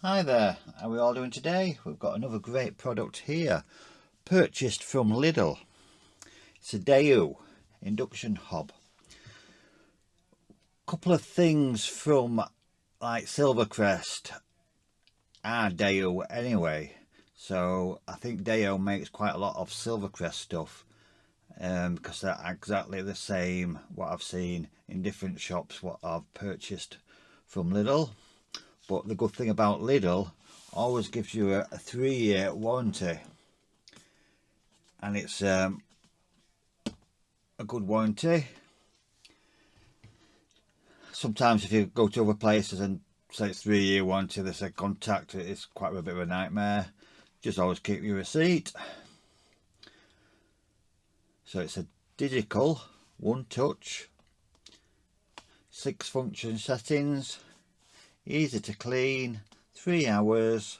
Hi there, how are we all doing today? We've got another great product here, purchased from Lidl. It's a Daewoo Induction Hob. Couple of things from like Silvercrest are Daewoo anyway, so I think Daewoo makes quite a lot of Silvercrest stuff because they're exactly the same what I've seen in different shops what I've purchased from Lidl. But the good thing about Lidl always gives you a 3-year warranty, and it's a good warranty. Sometimes if you go to other places and say it's 3-year warranty, they say contact, it's quite a bit of a nightmare. Just always keep your receipt. So it's a digital, one touch, 6 function settings, easy to clean, 3 hours,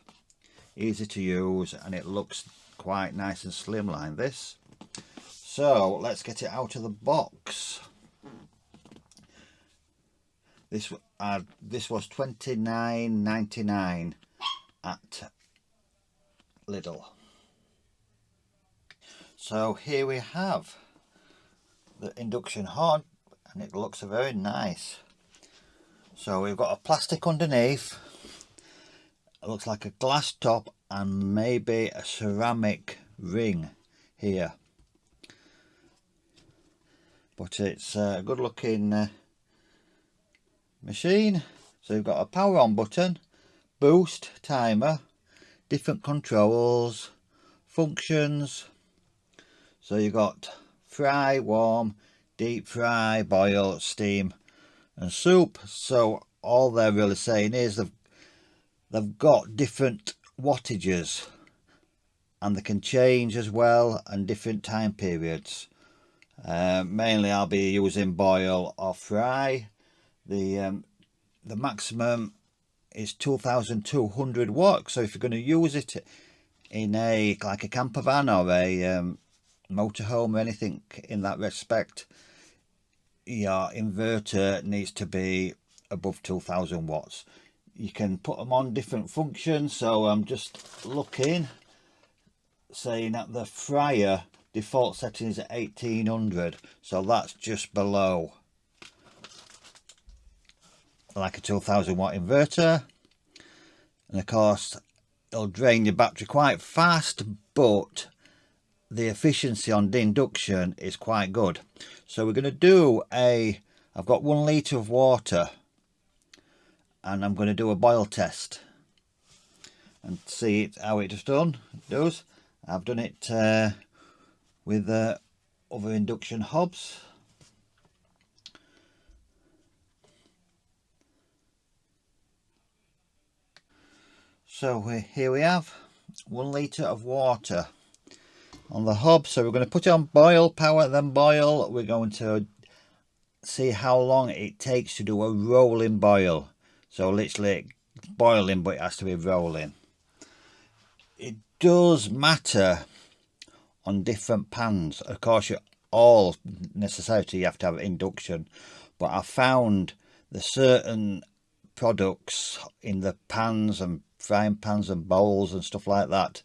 easy to use, and it looks quite nice and slimline this. So let's get it out of the box. This was $29.99 at Lidl. So here we have the induction hob, and it looks very nice. So we've got a plastic underneath. It looks like a glass top and maybe a ceramic ring here. But it's a good looking machine. So you've got a power on button, boost, timer, different controls, functions. So you've got fry, warm, deep fry, boil, steam and soup. So all they're really saying is they've got different wattages, and they can change as well, and different time periods. Mainly I'll be using boil or fry. The maximum is 2200 watts, so if you're going to use it in like a camper van or a motorhome or anything in that respect, your inverter needs to be above 2000 watts. You can put them on different functions, so I'm just looking, saying that the fryer default setting is at 1800, so that's just below like a 2000 watt inverter. And of course it'll drain your battery quite fast, but the efficiency on the induction is quite good. So we're going to do I've got 1 litre of water, and I'm going to do a boil test and see how it's done. It does. I've done it with other induction hobs. So here we have 1 litre of water on the hob. So we're going to put it on boil, power, then boil. We're going to see how long it takes to do a rolling boil. So literally boiling, but it has to be rolling. It does matter on different pans. Of course, you all necessarily you have to have induction, but I found the certain products in the pans and frying pans and bowls and stuff like that,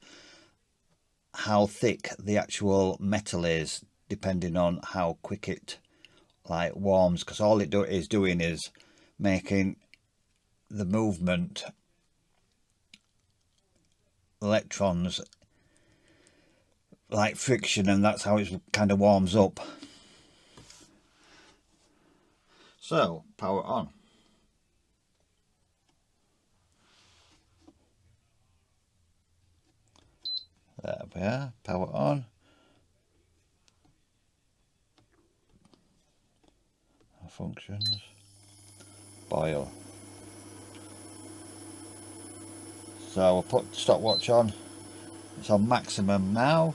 how thick the actual metal is depending on how quick it like warms, because all it is doing is making the movement electrons like friction, and that's how it kind of warms up. So power on. There we are, power on. Functions, boil. So we'll put stopwatch on. It's on maximum now.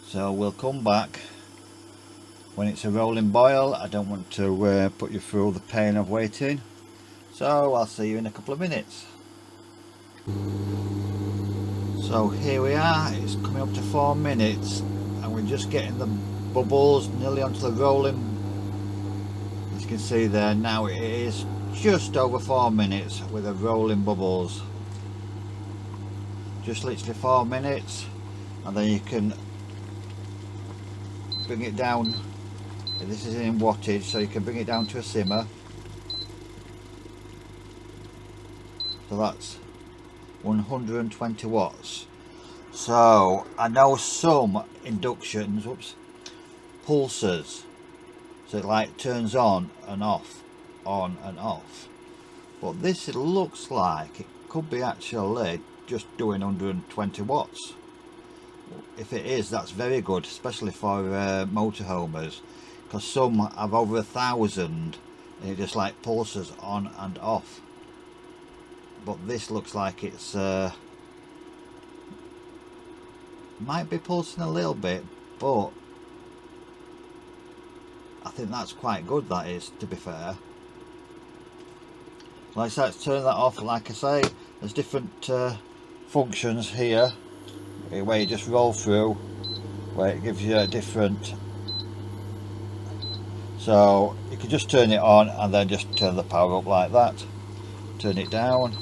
So we'll come back when it's a rolling boil. I don't want to put you through the pain of waiting. So I'll see you in a couple of minutes. So here we are, it's coming up to 4 minutes, and we're just getting the bubbles nearly onto the rolling. As you can see there, now it is just over 4 minutes with a rolling bubbles. Just literally 4 minutes, and then you can bring it down. This is in wattage, so you can bring it down to a simmer. So that's 120 watts. So I know some inductions, pulses, so it like turns on and off, on and off. But this, it looks like it could be actually just doing 120 watts. If it is, that's very good, especially for motorhomers, because some have over 1,000 and it just like pulses on and off. But this looks like it's might be pulsing a little bit, but I think that's quite good, that is, to be fair. Like I said, let's turn that off. Like I say, there's different functions here where you just roll through, where it gives you a different, so you can just turn it on and then just turn the power up like that, turn it down,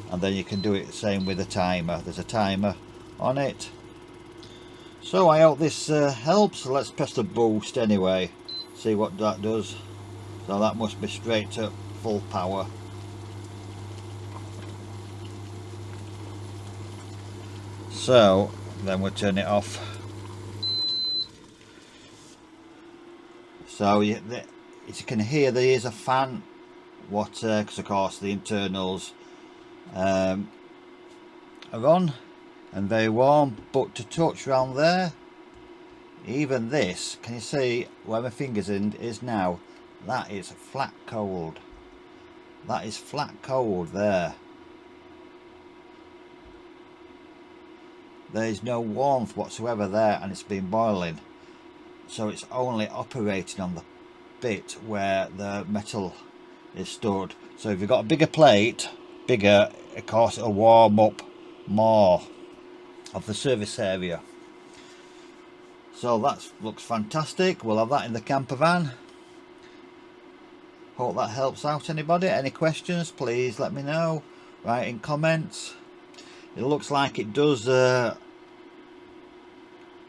and then you can do it the same with the timer. There's a timer on it. So I hope this helps. Let's press the boost anyway, see what that does. So that must be straight to full power. So then we'll turn it off. So as you can hear, there is a fan, because of course the internals are on and very warm, but to touch around there, even this, can you see where my fingers is now? That is flat cold. That is flat cold there. There is no warmth whatsoever there, and it's been boiling. So it's only operating on the bit where the metal is stored. So if you've got a bigger plate, of course it'll warm up more of the service area. So that looks fantastic. We'll have that in the camper van. Hope that helps out anybody. Any questions, please let me know. Write in comments. It looks like it does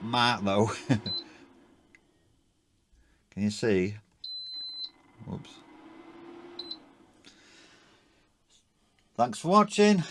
mark though. Can you see? Whoops. Thanks for watching.